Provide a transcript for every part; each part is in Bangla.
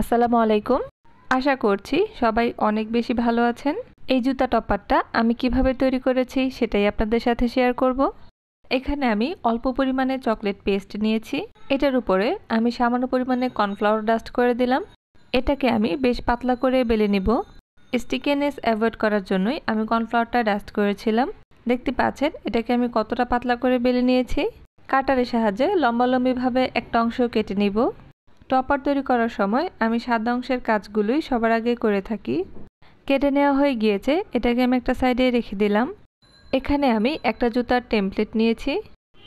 আসসালামু আলাইকুম। আশা করছি সবাই অনেক বেশি ভালো আছেন। এই জুতা টপারটা আমি কিভাবে তৈরি করেছি সেটাই আপনাদের সাথে শেয়ার করব। এখানে আমি অল্প পরিমাণে চকলেট পেস্ট নিয়েছি। এটার উপরে আমি সামান্য পরিমাণে কর্নফ্লাওয়ার ডাস্ট করে দিলাম। এটাকে আমি বেশ পাতলা করে বেলে নিব। স্টিকিনেস অ্যাভয়েড করার জন্যই আমি কর্নফ্লাওয়ারটা ডাস্ট করেছিলাম। দেখতে পাচ্ছেন এটাকে আমি কতটা পাতলা করে বেলে নিয়েছি। কাটারের সাহায্যে লম্বালম্বিভাবে একটা অংশ কেটে নিব। টপার তৈরি করার সময় আমি সাদা অংশের কাজগুলোই সবার আগে করে থাকি। কেটে নেওয়া হয়ে গিয়েছে, এটাকে আমি একটা সাইডে রেখে দিলাম। এখানে আমি একটা জুতার টেমপ্লেট নিয়েছি।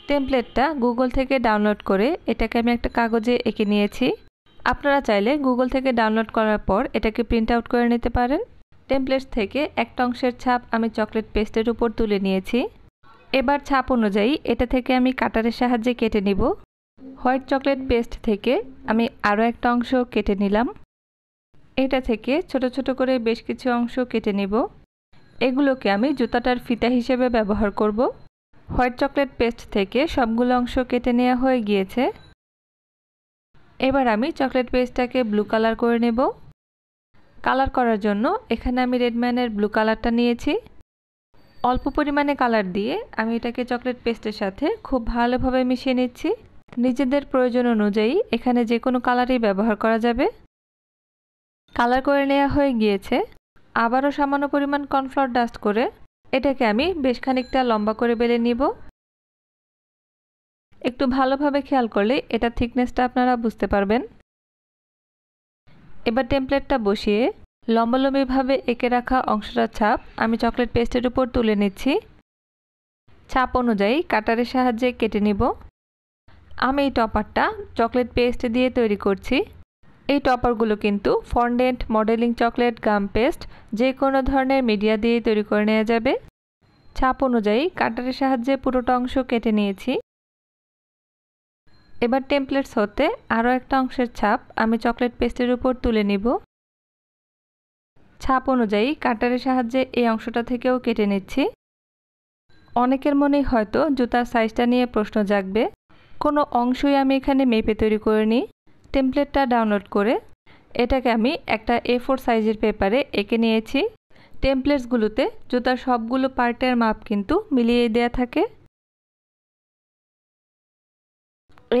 টেমপ্লেটটা গুগল থেকে ডাউনলোড করে এটাকে আমি একটা কাগজে এঁকে নিয়েছি। আপনারা চাইলে গুগল থেকে ডাউনলোড করার পর এটাকে প্রিন্ট আউট করে নিতে পারেন। টেমপ্লেট থেকে একটা অংশের ছাপ আমি চকলেট পেস্টের উপর তুলে নিয়েছি। এবার ছাপ অনুযায়ী এটা থেকে আমি কাটারের সাহায্যে কেটে নিব। হোয়াইট চকলেট পেস্ট থেকে আমি আরও একটা অংশ কেটে নিলাম। এটা থেকে ছোট ছোট করে বেশ কিছু অংশ কেটে নিব। এগুলোকে আমি জুতাটার ফিতা হিসেবে ব্যবহার করব। হোয়াইট চকলেট পেস্ট থেকে সবগুলো অংশ কেটে নেওয়া হয়ে গিয়েছে। এবার আমি চকলেট পেস্টটাকে ব্লু কালার করে নেব। কালার করার জন্য এখানে আমি রেডম্যানের ব্লু কালারটা নিয়েছি। অল্প পরিমাণে কালার দিয়ে আমি এটাকে চকলেট পেস্টের সাথে খুব ভালোভাবে মিশিয়ে নিচ্ছি। নিজেদের প্রয়োজন অনুযায়ী এখানে যে কোনো কালারই ব্যবহার করা যাবে। কালার করে নেওয়া হয়ে গিয়েছে। আবারও সামান্য পরিমাণ কর্নফ্লাওয়ার ডাস্ট করে এটাকে আমি বেশ খানিকটা লম্বা করে বেলে নিব। একটু ভালোভাবে খেয়াল করলে এটা থিকনেসটা আপনারা বুঝতে পারবেন। এবার টেমপ্লেটটা বসিয়ে লম্বালম্বিভাবে এঁকে রাখা অংশটার ছাপ আমি চকলেট পেস্টের উপর তুলে নিচ্ছি। ছাপ অনুযায়ী কাটারের সাহায্যে কেটে নিব। আমি এই টপারটা চকলেট পেস্ট দিয়ে তৈরি করছি। এই টপারগুলো কিন্তু ফন্ডেন্ট, মডেলিং চকলেট, গাম পেস্ট যে কোনো ধরনের মিডিয়া দিয়ে তৈরি করে নেওয়া যাবে। ছাপ অনুযায়ী কাটারের সাহায্যে পুরোটা অংশ কেটে নিয়েছি। এবার টেমপ্লেটস হতে আরও একটা অংশের ছাপ আমি চকলেট পেস্টের উপর তুলে নিব। ছাপ অনুযায়ী কাটারের সাহায্যে এই অংশটা থেকেও কেটে নিচ্ছি। অনেকের মনেই হয়তো জুতার সাইজটা নিয়ে প্রশ্ন জাগবে। কোনো অংশই আমি এখানে মেপে তৈরি করিনি। টেমপ্লেটটা ডাউনলোড করে এটাকে আমি একটা A4 সাইজের পেপারে এঁকে নিয়েছি। টেমপ্লেটসগুলোতে জুতার সবগুলো পার্টের মাপ কিন্তু মিলিয়ে দেয়া থাকে।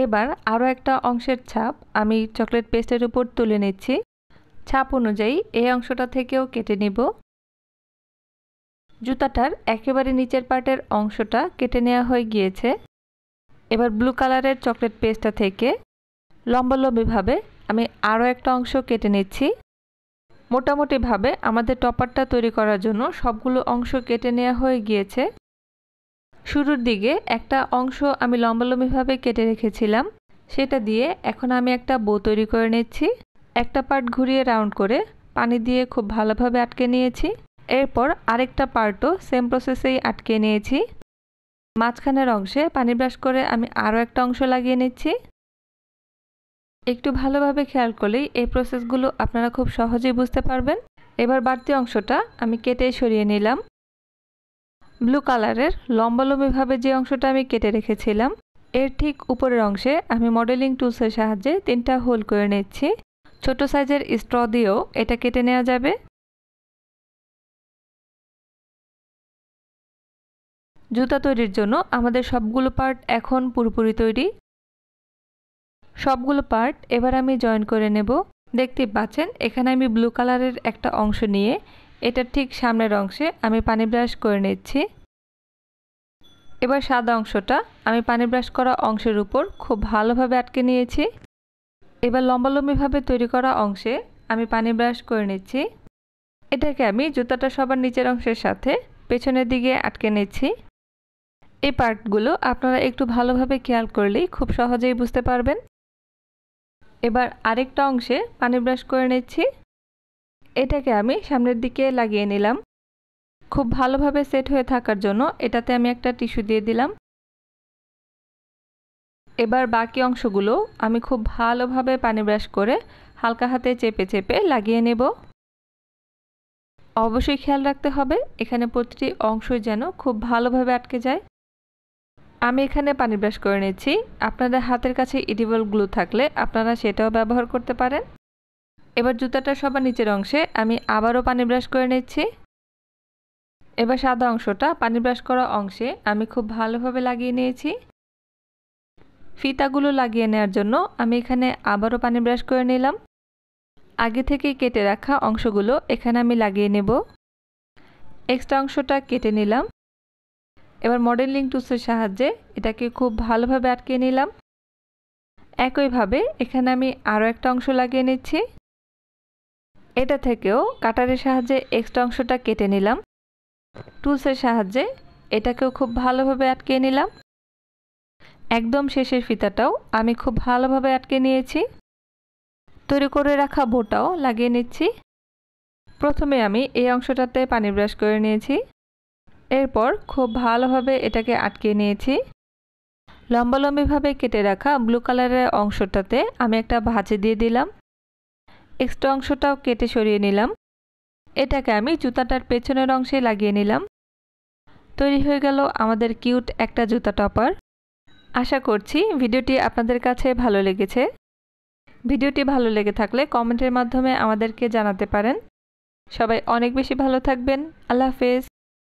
এবার আরও একটা অংশের ছাপ আমি চকলেট পেস্টের উপর তুলে নিচ্ছি। ছাপ অনুযায়ী এই অংশটা থেকেও কেটে নিব। জুতাটার একেবারে নিচের পার্টের অংশটা কেটে নেওয়া হয়ে গিয়েছে। এবার ব্লু কালারের চকলেট পেস্টটা থেকে লম্বালম্বিভাবে আমি আরও একটা অংশ কেটে নিচ্ছি। মোটামুটিভাবে আমাদের টপারটা তৈরি করার জন্য সবগুলো অংশ কেটে নেওয়া হয়ে গিয়েছে। শুরুর দিকে একটা অংশ আমি লম্বালম্বিভাবে কেটে রেখেছিলাম, সেটা দিয়ে এখন আমি একটা বো তৈরি করে নিচ্ছি। একটা পার্ট ঘুরিয়ে রাউন্ড করে পানি দিয়ে খুব ভালোভাবে আটকে নিয়েছি। এরপর আরেকটা পার্টও সেম প্রসেসেই আটকে নিয়েছি। মাঝখানের অংশে পানি ব্রাশ করে আমি আরও একটা অংশ লাগিয়ে নিচ্ছি। একটু ভালোভাবে খেয়াল করলেই এই প্রসেসগুলো আপনারা খুব সহজেই বুঝতে পারবেন। এবার বাড়তি অংশটা আমি কেটে সরিয়ে নিলাম। ব্লু কালারের লম্বালম্বিভাবে যে অংশটা আমি কেটে রেখেছিলাম এর ঠিক উপরের অংশে আমি মডেলিং টুলসের সাহায্যে 3টা হোল করে নিচ্ছি। ছোট সাইজের স্ট্র দিয়েও এটা কেটে নেওয়া যাবে। জুতা তৈরির জন্য আমাদের সবগুলো পার্ট এখন পুরোপুরি তৈরি। সবগুলো পার্ট এবার আমি জয়েন করে নেব। দেখতে পাচ্ছেন এখানে আমি ব্লু কালারের একটা অংশ নিয়ে এটার ঠিক সামনের অংশে আমি পানি ব্রাশ করে নিচ্ছি। এবার সাদা অংশটা আমি পানি ব্রাশ করা অংশের উপর খুব ভালোভাবে আটকে নিয়েছি। এবার লম্বালম্বিভাবে তৈরি করা অংশে আমি পানি ব্রাশ করে নিচ্ছি। এটাকে আমি জুতাটা সবার নিচের অংশের সাথে পেছনের দিকে আটকে নিচ্ছি। এই পার্টগুলো আপনারা একটু ভালোভাবে খেয়াল করলেই খুব সহজেই বুঝতে পারবেন। এবার আরেকটা অংশে পানি ব্রাশ করে নিচ্ছি। এটাকে আমি সামনের দিকে লাগিয়ে নিলাম। খুব ভালোভাবে সেট হয়ে থাকার জন্য এটাতে আমি একটা টিস্যু দিয়ে দিলাম। এবার বাকি অংশগুলো আমি খুব ভালোভাবে পানি ব্রাশ করে হালকা হাতে চেপে চেপে লাগিয়ে নেব। অবশ্যই খেয়াল রাখতে হবে এখানে প্রতিটি অংশই যেন খুব ভালোভাবে আটকে যায়। আমি এখানে পানি ব্রাশ করে নিচ্ছি। আপনাদের হাতের কাছে এডিবল গ্লু থাকলে আপনারা সেটাও ব্যবহার করতে পারেন। এবার জুতাটা সবার নিচের অংশে আমি আবারও পানি ব্রাশ করে নিচ্ছি। এবার সাদা অংশটা পানি ব্রাশ করা অংশে আমি খুব ভালোভাবে লাগিয়ে নিয়েছি। ফিতাগুলো লাগিয়ে নেওয়ার জন্য আমি এখানে আবারও পানি ব্রাশ করে নিলাম। আগে থেকে কেটে রাখা অংশগুলো এখানে আমি লাগিয়ে নেব। এক্সট্রা অংশটা কেটে নিলাম। এবার মডেলিং টুলসের সাহায্যে এটাকে খুব ভালোভাবে আটকে নিলাম। একইভাবে এখানে আমি আরও একটা অংশ লাগিয়ে নিচ্ছি। এটা থেকেও কাটারের সাহায্যে এক্সট্রা অংশটা কেটে নিলাম। টুলসের সাহায্যে এটাকেও খুব ভালোভাবে আটকে নিলাম। একদম শেষের ফিতাটাও আমি খুব ভালোভাবে আটকে নিয়েছি। তৈরি করে রাখা বোটাও লাগিয়ে নিচ্ছি। প্রথমে আমি এই অংশটাতে পানি ব্রাশ করে নিয়েছি। এরপর খুব ভালোভাবে এটাকে আটকে নিয়েছি। লম্বালম্বিভাবে কেটে রাখা ব্লু কালারের অংশটাতে আমি একটা ভাঁজে দিয়ে দিলাম। এক্সট্রা অংশটাও কেটে সরিয়ে নিলাম। এটাকে আমি জুতাটার পেছনের অংশে লাগিয়ে নিলাম। তৈরি হয়ে গেল আমাদের কিউট একটা জুতা টপার। আশা করছি ভিডিওটি আপনাদের কাছে ভালো লেগেছে। ভিডিওটি ভালো লেগে থাকলে কমেন্টের মাধ্যমে আমাদেরকে জানাতে পারেন। সবাই অনেক বেশি ভালো থাকবেন। আল্লাহ হাফেজ।